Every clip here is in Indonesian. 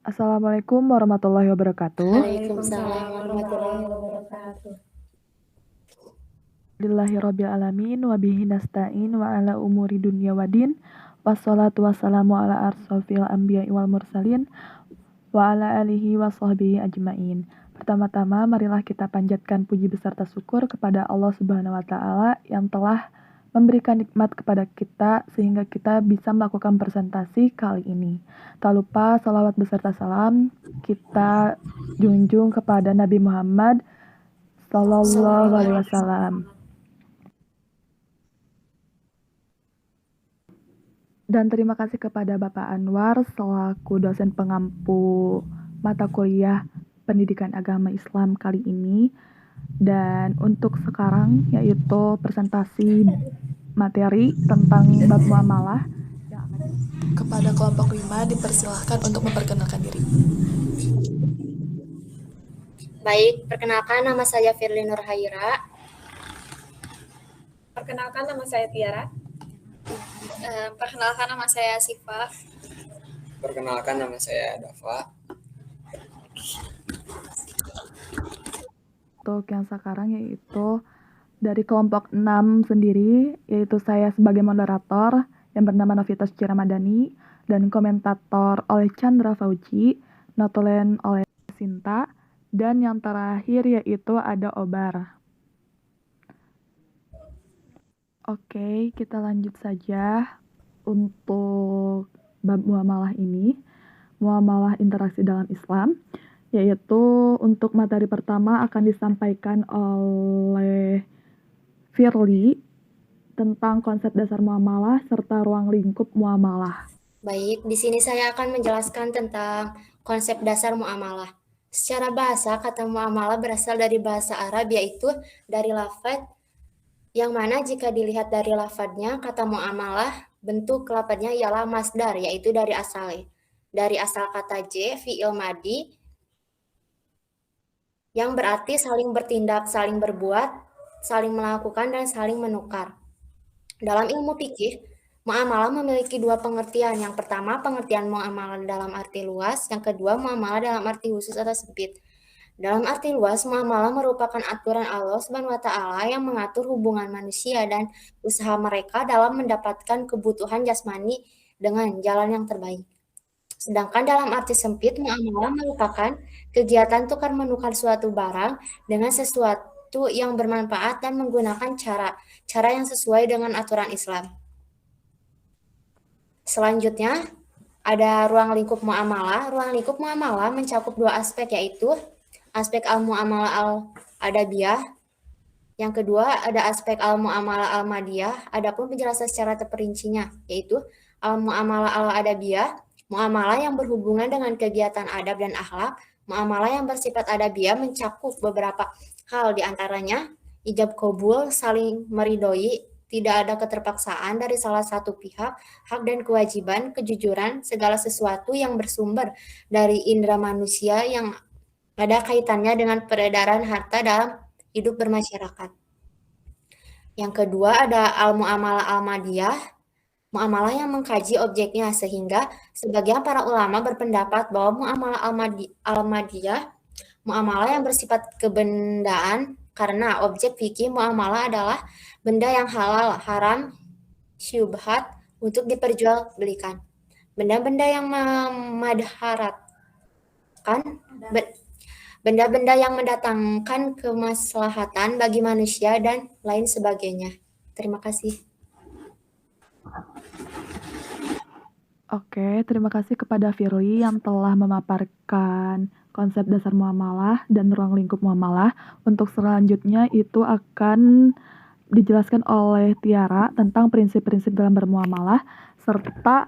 Assalamualaikum warahmatullahi wabarakatuh. Waalaikumsalam warahmatullahi wabarakatuh. Alhamdulillahirabbil alamin wa bihi nasta'in wa ala umuri dunya waddin. Wassalatu wassalamu ala arsyafil anbiya'i wal mursalin wa ala alihi wa sahbihi ajmain. Pertama-tama marilah kita panjatkan puji beserta syukur kepada Allah Subhanahu wa taala yang telah memberikan nikmat kepada kita sehingga kita bisa melakukan presentasi kali ini. Tak lupa salawat beserta salam kita junjung kepada Nabi Muhammad Sallallahu Alaihi Wasallam. Dan terima kasih kepada Bapak Anwar selaku dosen pengampu mata kuliah Pendidikan Agama Islam kali ini. Dan untuk sekarang yaitu presentasi materi tentang bab muamalah. Kepada kelompok 5 dipersilahkan untuk memperkenalkan diri. Baik, perkenalkan nama saya Firly Nurhaira. Perkenalkan nama saya Tiara. Perkenalkan nama saya Siva. Perkenalkan nama saya Dava. Untuk yang sekarang yaitu dari kelompok 6 sendiri, yaitu saya sebagai moderator yang bernama Novita Suci Ramadhani dan komentator oleh Chandra Fauji, notulen oleh Sinta, dan yang terakhir yaitu ada Obar. Oke, kita lanjut saja untuk bab muamalah ini, muamalah interaksi dalam Islam, yaitu untuk materi pertama akan disampaikan oleh Firly tentang konsep dasar muamalah serta ruang lingkup muamalah. Baik, di sini saya akan menjelaskan tentang konsep dasar muamalah. Secara bahasa, kata muamalah berasal dari bahasa Arab, yaitu dari lafadz, yang mana jika dilihat dari lafadznya, kata muamalah, bentuk lafadznya ialah masdar, yaitu dari asal. Dari asal kata fi'il madi, yang berarti saling bertindak, saling berbuat, saling melakukan, dan saling menukar. Dalam ilmu fikih, muamalah memiliki dua pengertian. Yang pertama, pengertian muamalah dalam arti luas. Yang kedua, muamalah dalam arti khusus atau sempit. Dalam arti luas, muamalah merupakan aturan Allah Subhanahu wa taala yang mengatur hubungan manusia dan usaha mereka dalam mendapatkan kebutuhan jasmani dengan jalan yang terbaik. Sedangkan dalam arti sempit, muamalah merupakan kegiatan tukar menukar suatu barang dengan sesuatu yang bermanfaat dan menggunakan cara yang sesuai dengan aturan Islam. Selanjutnya, ada ruang lingkup muamalah. Ruang lingkup muamalah mencakup dua aspek, yaitu aspek al-muamalah al-adabiyah. Yang kedua, ada aspek al-muamalah al-madiyah. Adapun penjelasan secara terperincinya, yaitu al-muamalah al-adabiyah, muamalah yang berhubungan dengan kegiatan adab dan akhlak. Muamalah yang bersifat adabiyah mencakup beberapa hal, diantaranya ijab qabul, saling meridhoi, tidak ada keterpaksaan dari salah satu pihak, hak dan kewajiban, kejujuran, segala sesuatu yang bersumber dari indera manusia yang ada kaitannya dengan peredaran harta dalam hidup bermasyarakat. Yang kedua ada al-muamalah al-madiyah, muamalah yang mengkaji objeknya, sehingga sebagian para ulama berpendapat bahwa muamalah al-madiyah, muamalah yang bersifat kebendaan, karena objek fikih muamalah adalah benda yang halal, haram, syubhat untuk diperjualbelikan. Benda-benda yang memadharatkan, benda-benda yang mendatangkan kemaslahatan bagi manusia dan lain sebagainya. Terima kasih. Oke, terima kasih kepada Firly yang telah memaparkan konsep dasar muamalah dan ruang lingkup muamalah. Untuk selanjutnya itu akan dijelaskan oleh Tiara tentang prinsip-prinsip dalam bermuamalah serta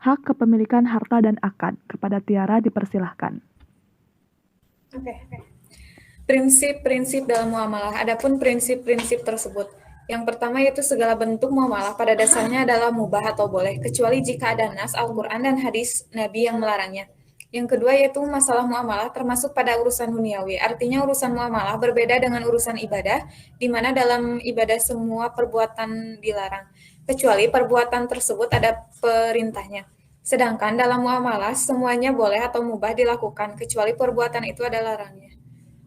hak kepemilikan harta dan akad. Kepada Tiara dipersilahkan. Oke. Prinsip-prinsip dalam muamalah. Adapun prinsip-prinsip tersebut, yang pertama yaitu segala bentuk muamalah pada dasarnya adalah mubah atau boleh, kecuali jika ada nas Al-Quran dan hadis Nabi yang melarangnya. Yang kedua yaitu masalah muamalah termasuk pada urusan duniawi. Artinya urusan muamalah berbeda dengan urusan ibadah, di mana dalam ibadah semua perbuatan dilarang, kecuali perbuatan tersebut ada perintahnya. Sedangkan dalam muamalah semuanya boleh atau mubah dilakukan kecuali perbuatan itu ada larangnya.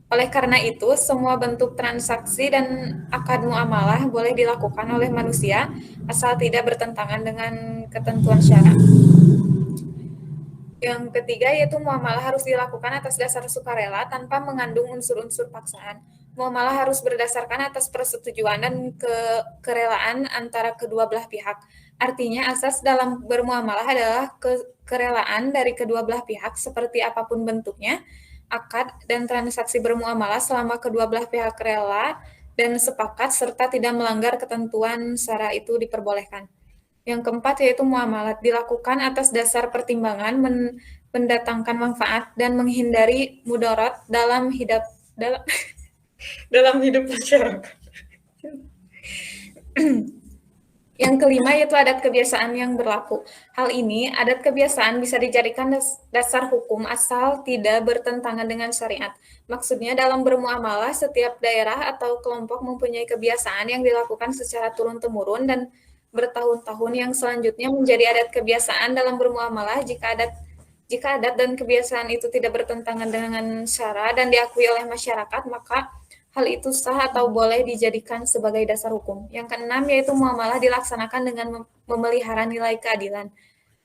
Oleh karena itu, semua bentuk transaksi dan akad muamalah boleh dilakukan oleh manusia asal tidak bertentangan dengan ketentuan syara. Yang ketiga yaitu muamalah harus dilakukan atas dasar sukarela tanpa mengandung unsur-unsur paksaan. Muamalah harus berdasarkan atas persetujuan dan kerelaan antara kedua belah pihak. Artinya asas dalam bermuamalah adalah kerelaan dari kedua belah pihak seperti apapun bentuknya. Akad dan transaksi bermuamalah selama kedua belah pihak rela dan sepakat serta tidak melanggar ketentuan syara itu diperbolehkan. Yang keempat yaitu muamalat dilakukan atas dasar pertimbangan mendatangkan manfaat dan menghindari mudarat dalam dalam hidup masyarakat. Yang kelima yaitu adat kebiasaan yang berlaku. Hal ini, adat kebiasaan bisa dijadikan dasar hukum asal tidak bertentangan dengan syariat. Maksudnya dalam bermuamalah, setiap daerah atau kelompok mempunyai kebiasaan yang dilakukan secara turun-temurun dan bertahun-tahun yang selanjutnya menjadi adat kebiasaan dalam bermuamalah jika adat dan kebiasaan itu tidak bertentangan dengan syara dan diakui oleh masyarakat, maka hal itu sah atau boleh dijadikan sebagai dasar hukum. Yang keenam yaitu muamalah dilaksanakan dengan memelihara nilai keadilan,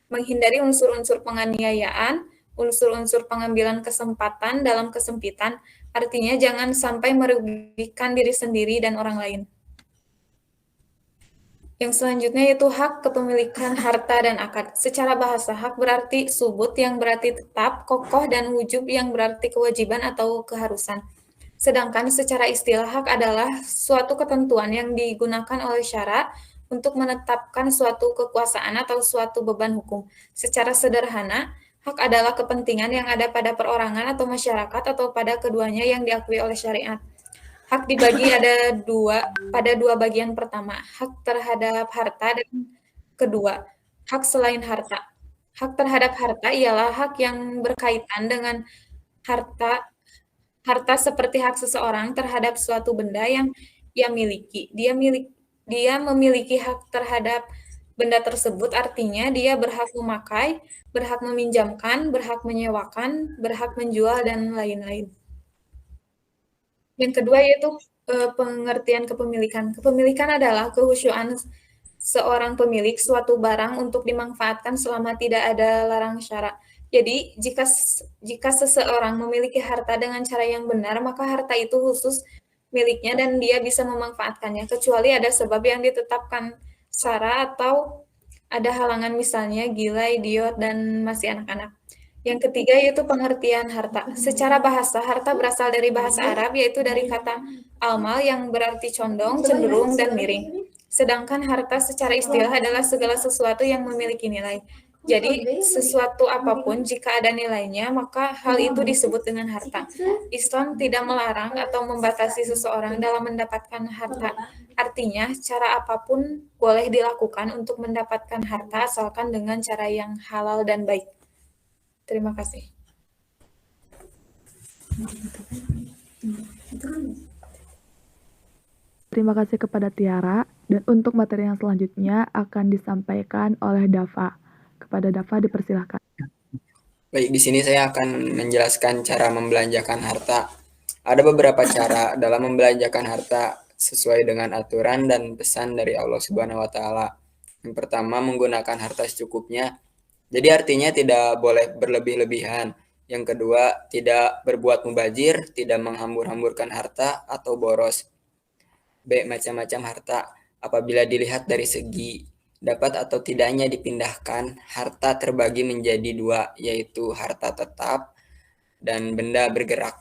menghindari unsur-unsur penganiayaan, unsur-unsur pengambilan kesempatan dalam kesempitan, artinya jangan sampai merugikan diri sendiri dan orang lain. Yang selanjutnya yaitu hak kepemilikan harta dan akad. Secara bahasa, hak berarti subut yang berarti tetap, kokoh, dan wujub yang berarti kewajiban atau keharusan. Sedangkan secara istilah hak adalah suatu ketentuan yang digunakan oleh syara untuk menetapkan suatu kekuasaan atau suatu beban hukum. Secara sederhana, hak adalah kepentingan yang ada pada perorangan atau masyarakat atau pada keduanya yang diakui oleh syariat. Hak dibagi pada dua bagian. Pertama, hak terhadap harta, dan kedua, hak selain harta. Hak terhadap harta ialah hak yang berkaitan dengan harta seperti hak seseorang terhadap suatu benda yang ia miliki. Dia memiliki hak terhadap benda tersebut, artinya dia berhak memakai, berhak meminjamkan, berhak menyewakan, berhak menjual, dan lain-lain. Yang kedua yaitu pengertian kepemilikan. Kepemilikan adalah kehusyuan seorang pemilik suatu barang untuk dimanfaatkan selama tidak ada larang syara. Jadi, jika seseorang memiliki harta dengan cara yang benar, maka harta itu khusus miliknya dan dia bisa memanfaatkannya, kecuali ada sebab yang ditetapkan syara atau ada halangan misalnya gila, idiot, dan masih anak-anak. Yang ketiga yaitu pengertian harta. Secara bahasa, harta berasal dari bahasa Arab, yaitu dari kata almal yang berarti condong, cenderung, dan miring. Sedangkan harta secara istilah adalah segala sesuatu yang memiliki nilai. Jadi, sesuatu apapun jika ada nilainya, maka hal itu disebut dengan harta. Islam tidak melarang atau membatasi seseorang dalam mendapatkan harta. Artinya, cara apapun boleh dilakukan untuk mendapatkan harta asalkan dengan cara yang halal dan baik. Terima kasih. Terima kasih kepada Tiara, dan untuk materi yang selanjutnya akan disampaikan oleh Dafa. Kepada Dafa dipersilahkan. Baik, di sini saya akan menjelaskan cara membelanjakan harta. Ada beberapa cara dalam membelanjakan harta sesuai dengan aturan dan pesan dari Allah Subhanahu wa Ta'ala. Yang pertama, menggunakan harta secukupnya. Jadi artinya tidak boleh berlebih-lebihan. Yang kedua, tidak berbuat mubazir, tidak menghambur-hamburkan harta atau boros. B. Macam-macam harta. Apabila dilihat dari segi dapat atau tidaknya dipindahkan, harta terbagi menjadi dua, yaitu harta tetap dan benda bergerak.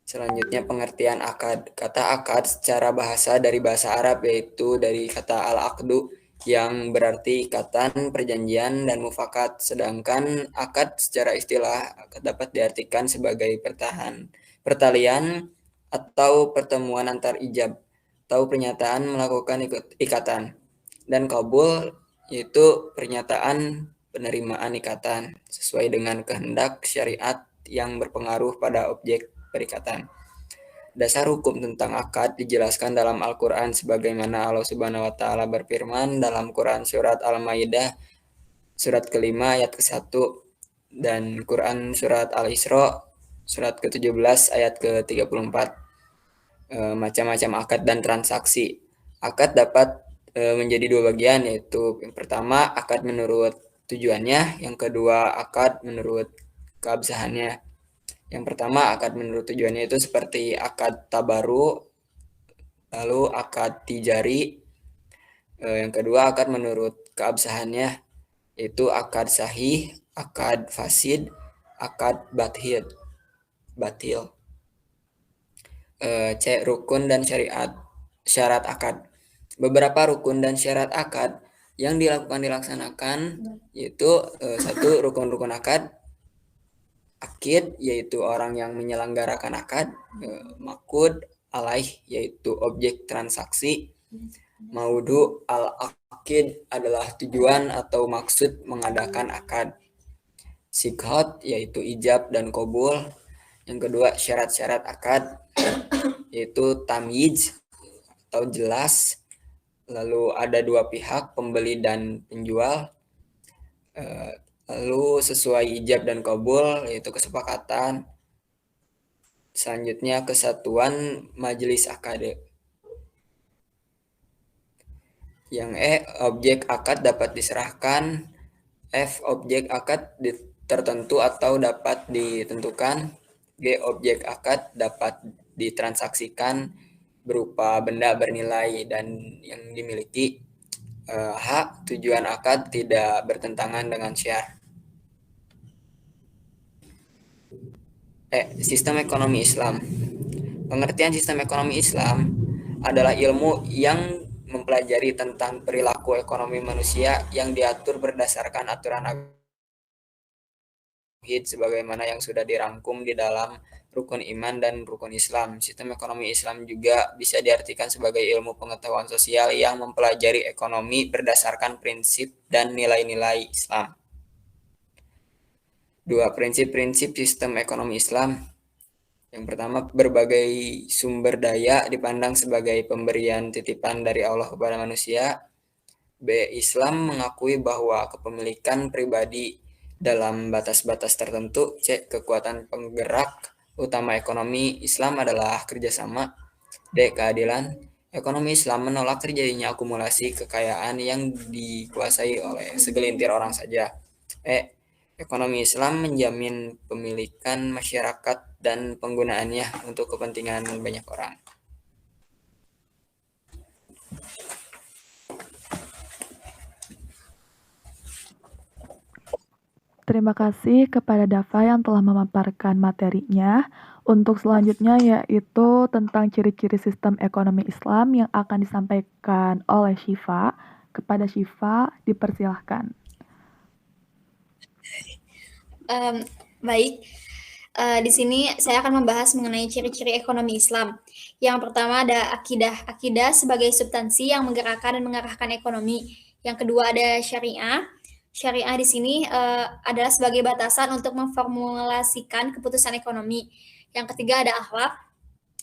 Selanjutnya pengertian akad. Kata akad secara bahasa dari bahasa Arab yaitu dari kata al-aqdu yang berarti ikatan, perjanjian, dan mufakat. Sedangkan akad secara istilah dapat diartikan sebagai pertalian atau pertemuan antar ijab atau pernyataan melakukan ikatan. Dan qabul yaitu pernyataan penerimaan ikatan sesuai dengan kehendak syariat yang berpengaruh pada objek perikatan. Dasar hukum tentang akad dijelaskan dalam Al-Quran sebagaimana Allah Subhanahu wa Ta'ala berfirman dalam Quran surat Al-Maidah surat ke-5 ayat ke-1 dan Quran surat Al-Isra surat ke-17 ayat ke-34. Macam-macam akad dan transaksi. Akad dapat menjadi dua bagian, yaitu yang pertama akad menurut tujuannya, yang kedua akad menurut keabsahannya. Yang pertama akad menurut tujuannya itu seperti akad tabaru, lalu akad tijari. Yang kedua akad menurut keabsahannya, yaitu akad sahih, akad fasid, akad batil. C. Rukun dan syarat akad. Beberapa rukun dan syarat akad yang dilaksanakan yaitu satu, rukun-rukun akad. Akid yaitu orang yang menyelenggarakan akad. Makud alaih yaitu objek transaksi. Maudu al-akid adalah tujuan atau maksud mengadakan akad. Sighot yaitu ijab dan qabul. Yang kedua syarat-syarat akad yaitu tamyiz atau jelas, lalu ada dua pihak, pembeli dan penjual, lalu sesuai ijab dan qabul yaitu kesepakatan. Selanjutnya kesatuan majelis akad. Yang E, objek akad dapat diserahkan. F, objek akad tertentu atau dapat ditentukan. G, objek akad dapat ditransaksikan berupa benda bernilai dan yang dimiliki. H, tujuan akad tidak bertentangan dengan syiar. Sistem ekonomi Islam. Pengertian sistem ekonomi Islam adalah ilmu yang mempelajari tentang perilaku ekonomi manusia yang diatur berdasarkan aturan tauhid sebagaimana yang sudah dirangkum di dalam rukun iman dan rukun Islam. Sistem ekonomi Islam juga bisa diartikan sebagai ilmu pengetahuan sosial yang mempelajari ekonomi berdasarkan prinsip dan nilai-nilai Islam. 2. Prinsip-prinsip sistem ekonomi Islam. Yang pertama, berbagai sumber daya dipandang sebagai pemberian titipan dari Allah kepada manusia. B. Islam mengakui bahwa kepemilikan pribadi dalam batas-batas tertentu. C. Kekuatan penggerak utama ekonomi Islam adalah kerjasama. D. Keadilan. Ekonomi Islam menolak terjadinya akumulasi kekayaan yang dikuasai oleh segelintir orang saja. E. Ekonomi Islam menjamin pemilikan masyarakat dan penggunaannya untuk kepentingan banyak orang. Terima kasih kepada Dafa yang telah memaparkan materinya. Untuk selanjutnya yaitu tentang ciri-ciri sistem ekonomi Islam yang akan disampaikan oleh Syifa. Kepada Syifa, dipersilahkan. Baik, di sini saya akan membahas mengenai ciri-ciri ekonomi Islam. Yang pertama ada akidah. Akidah sebagai substansi yang menggerakkan dan mengarahkan ekonomi. Yang kedua ada syariah. Syariah di sini adalah sebagai batasan untuk memformulasikan keputusan ekonomi. Yang ketiga ada akhlak.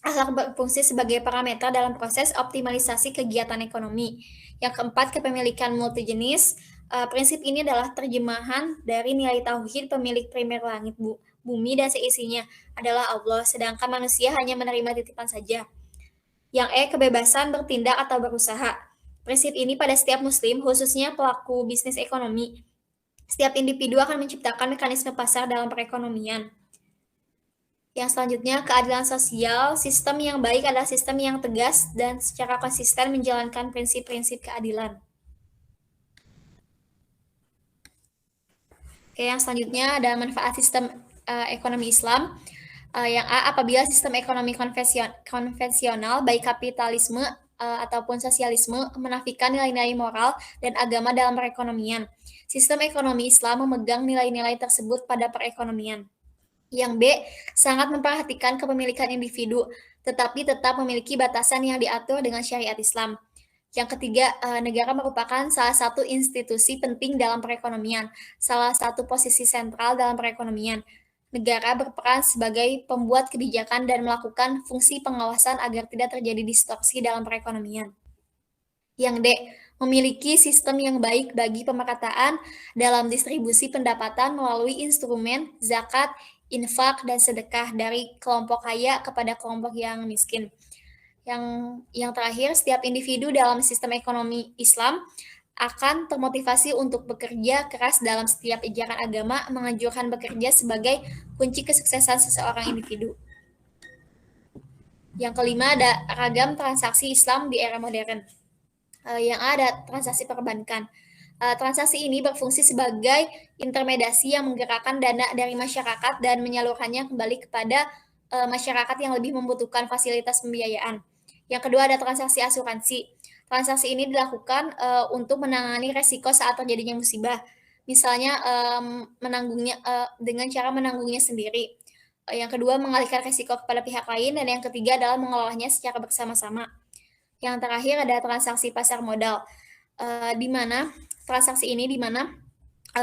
Akhlak berfungsi sebagai parameter dalam proses optimalisasi kegiatan ekonomi. Yang keempat kepemilikan multijenis. Prinsip ini adalah terjemahan dari nilai tauhid pemilik primer langit, bumi dan seisinya adalah Allah, sedangkan manusia hanya menerima titipan saja. Yang E, kebebasan bertindak atau berusaha. Prinsip ini pada setiap muslim, khususnya pelaku bisnis ekonomi. Setiap individu akan menciptakan mekanisme pasar dalam perekonomian. Yang selanjutnya, keadilan sosial. Sistem yang baik adalah sistem yang tegas dan secara konsisten menjalankan prinsip-prinsip keadilan. Oke, yang selanjutnya ada manfaat sistem ekonomi Islam. Yang A, apabila sistem ekonomi konvensional, baik kapitalisme ataupun sosialisme, menafikan nilai-nilai moral dan agama dalam perekonomian. Sistem ekonomi Islam memegang nilai-nilai tersebut pada perekonomian. Yang B, sangat memperhatikan kepemilikan individu, tetapi tetap memiliki batasan yang diatur dengan syariat Islam. Yang ketiga, negara merupakan salah satu institusi penting dalam perekonomian, salah satu posisi sentral dalam perekonomian. Negara berperan sebagai pembuat kebijakan dan melakukan fungsi pengawasan agar tidak terjadi distorsi dalam perekonomian. Yang D, memiliki sistem yang baik bagi pemerataan dalam distribusi pendapatan melalui instrumen zakat, infak, dan sedekah dari kelompok kaya kepada kelompok yang miskin. Yang terakhir, setiap individu dalam sistem ekonomi Islam akan termotivasi untuk bekerja keras dalam setiap ajaran agama, menganjurkan bekerja sebagai kunci kesuksesan seseorang individu. Yang kelima, ada ragam transaksi Islam di era modern. Yang ada transaksi perbankan. Transaksi ini berfungsi sebagai intermediasi yang menggerakkan dana dari masyarakat dan menyalurkannya kembali kepada masyarakat yang lebih membutuhkan fasilitas pembiayaan. Yang kedua, ada transaksi asuransi. Transaksi ini dilakukan untuk menangani resiko saat terjadinya musibah. Misalnya menanggungnya dengan cara menanggungnya sendiri. Yang kedua, mengalihkan resiko kepada pihak lain. Dan yang ketiga adalah mengelolanya secara bersama-sama. Yang terakhir ada transaksi pasar modal, di mana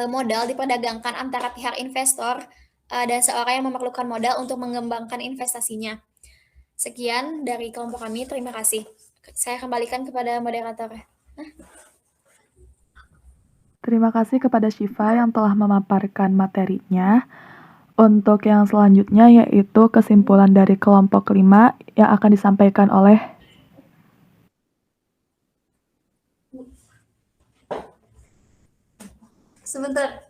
modal diperdagangkan antara pihak investor dan seorang yang memerlukan modal untuk mengembangkan investasinya. Sekian dari kelompok kami, terima kasih. Saya kembalikan kepada moderator. Terima kasih kepada Syifa yang telah memaparkan materinya. Untuk yang selanjutnya yaitu kesimpulan dari kelompok 5 yang akan disampaikan oleh Sebentar.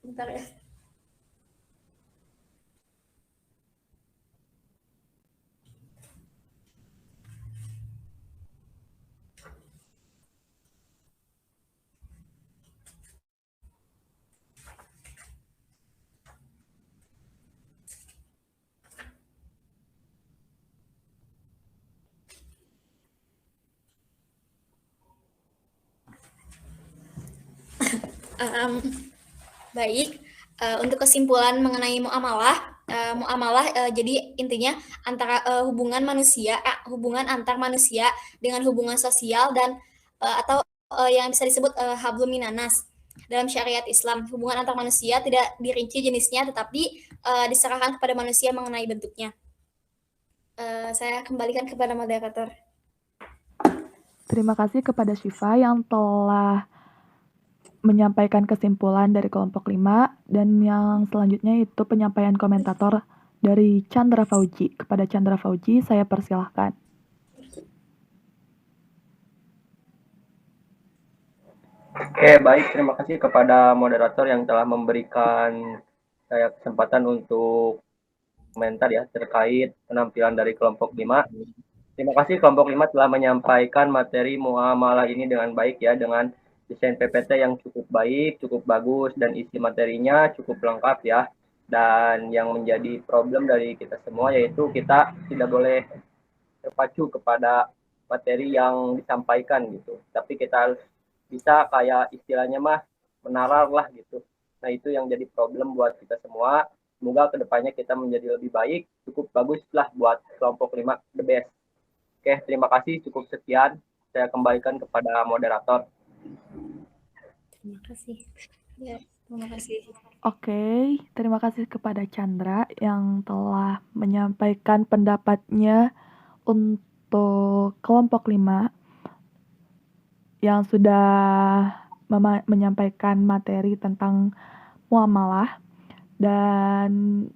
Bentar ya. Baik, untuk kesimpulan mengenai muamalah, jadi intinya antara hubungan antar manusia dengan hubungan sosial dan atau yang bisa disebut hablum minanas dalam syariat Islam. Hubungan antar manusia tidak dirinci jenisnya, tetapi diserahkan kepada manusia mengenai bentuknya. Saya kembalikan kepada moderator. Terima kasih kepada Syifa yang telah menyampaikan kesimpulan dari kelompok 5 dan yang selanjutnya itu penyampaian komentator dari Chandra Fauji. Kepada Chandra Fauji saya persilahkan. Oke, baik. Terima kasih kepada moderator yang telah memberikan saya kesempatan untuk komentar ya terkait penampilan dari kelompok 5. Terima kasih kelompok 5 telah menyampaikan materi muamalah ini dengan baik ya, dengan desain PPT yang cukup baik, cukup bagus, dan isi materinya cukup lengkap ya. Dan yang menjadi problem dari kita semua yaitu kita tidak boleh terpacu kepada materi yang disampaikan gitu. Tapi kita harus bisa kayak istilahnya mah menalar lah gitu. Nah itu yang jadi problem buat kita semua. Semoga kedepannya kita menjadi lebih baik, cukup bagus lah buat kelompok 5 the best. Oke, terima kasih, cukup sekian. Saya kembalikan kepada moderator. Terima kasih. Ya, terima kasih. Oke, terima kasih kepada Chandra yang telah menyampaikan pendapatnya untuk kelompok 5 yang sudah menyampaikan materi tentang muamalah. Dan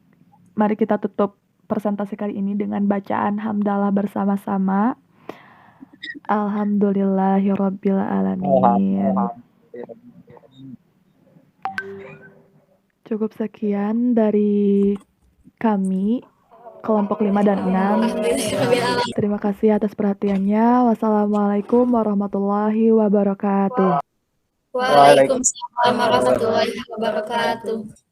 mari kita tutup presentasi kali ini dengan bacaan hamdalah bersama-sama. Alhamdulillahirabbil alamin. Cukup sekian dari kami kelompok 5 dan 6. Terima kasih atas perhatiannya. Wassalamualaikum warahmatullahi wabarakatuh. Waalaikumsalam warahmatullahi wabarakatuh.